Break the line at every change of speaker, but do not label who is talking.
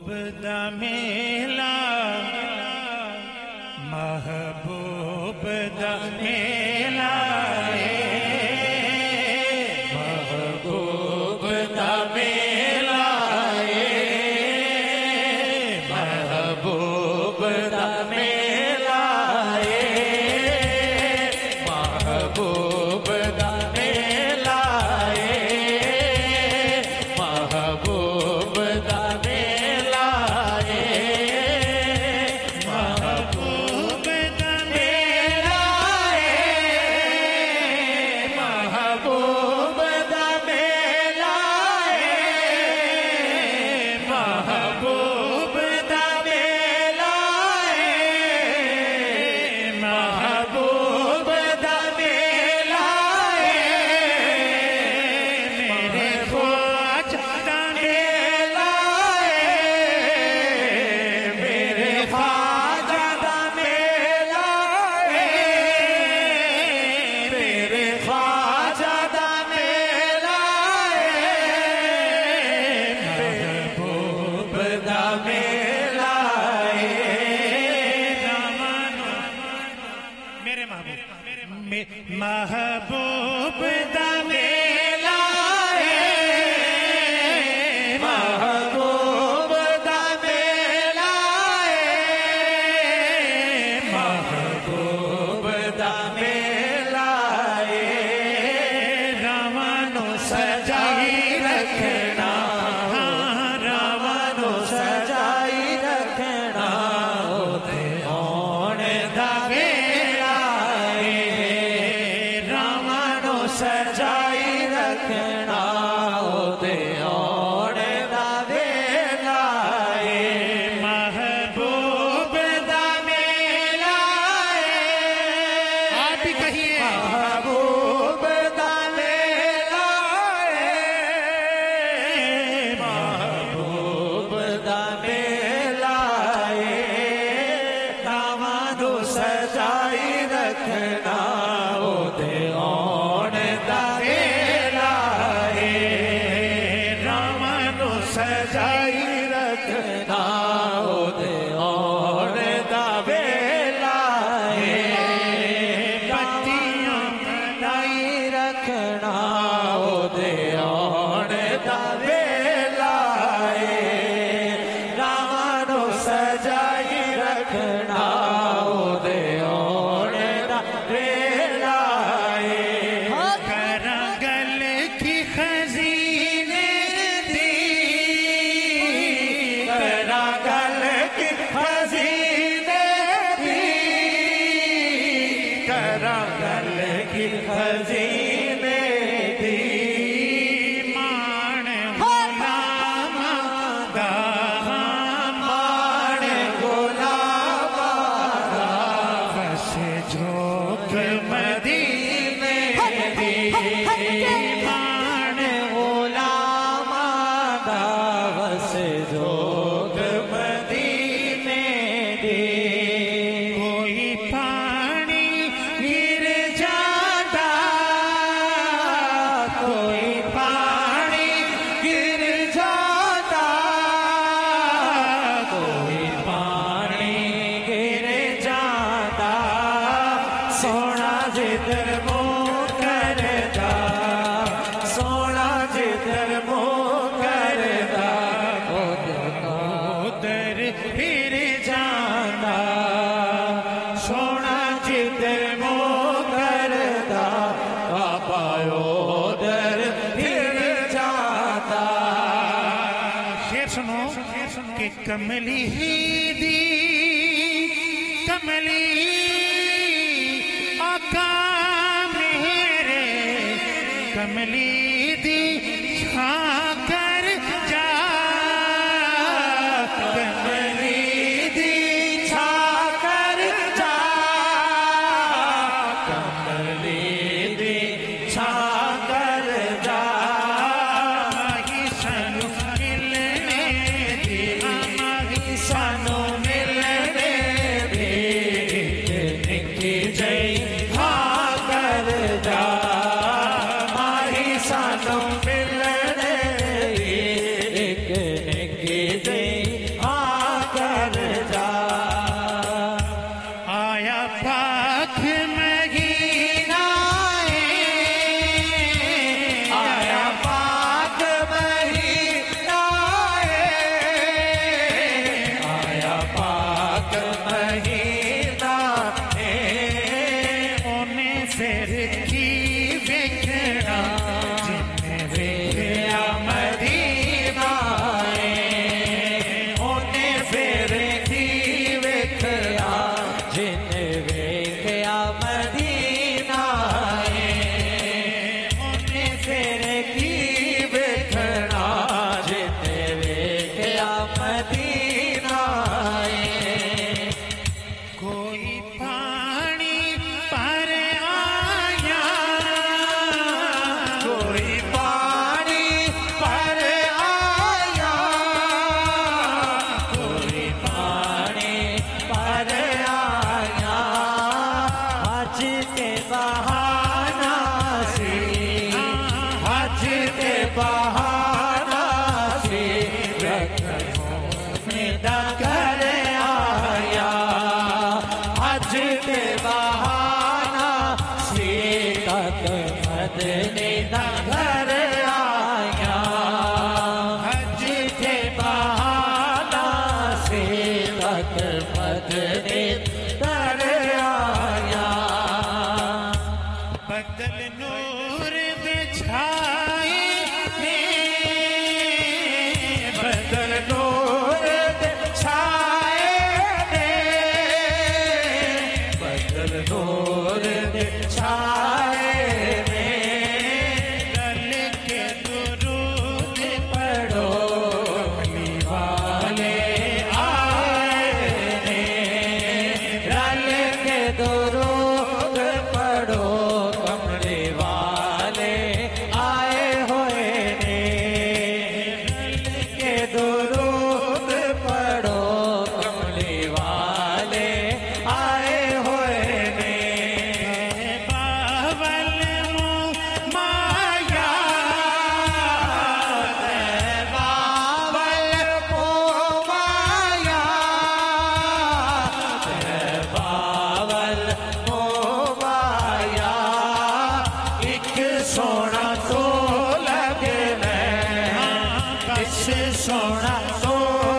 दा मेला महबूब दा मेला महबूब दा मेला महबूब दा मेला महबूब दा मेला महबूब दा मेला महबूब दा मेला महबूब दा मेला महबूब दा मेला महबूब दा मेला मेरे ख्वाजा दा मेला मेरे ख्वाजा दा मेला मेरे ख्वाजा दा मेला महबूब दा मेला मेरे महबूब दा मेला महबूब दा मेला महबूब दा मेला रावण सजाई रखना रावण सजाई रखना ओदे आउण दा वेला रावण सजाई रखना ओदे आउण दा वेला महबूब दा मेला आप ही कहिए महबूब दा मेला महबूब दा मेला रावण सजाई रखना ओदे आउण दा वेला रावण सजाई रखना ओदे आउण दा वेला बत्तियां बनाई रखना ओदे आउण दा वेला रावण सजाई रखना ओदे आउण दा वेला करंगल की खजीने दी करंगल की खजीने दी करंगल की खजीने दी मान गुलाम दा मान गुलाम दा बस झोंक मदीने दी मान गुलाम दा बस झोंक मदीने दी कोई पानी गिर जाता कोई पानी गिर जाता कोई पानी गिर जाता सोना जिधर मुँह करता सोना जिधर मुँह करता उधर फिर जाता सोना जिधर मुँह करता बाबा उधर फिर जाता शेर सुनो कि कमली दी कमली आका मेरे कमली दी छाकर जा कमली दी छाकर जा कमली दी छाकर जा माही सानू मिलने दी माही सानू मिलने दी निकी जई हाँ कर जा माही सा सोना तो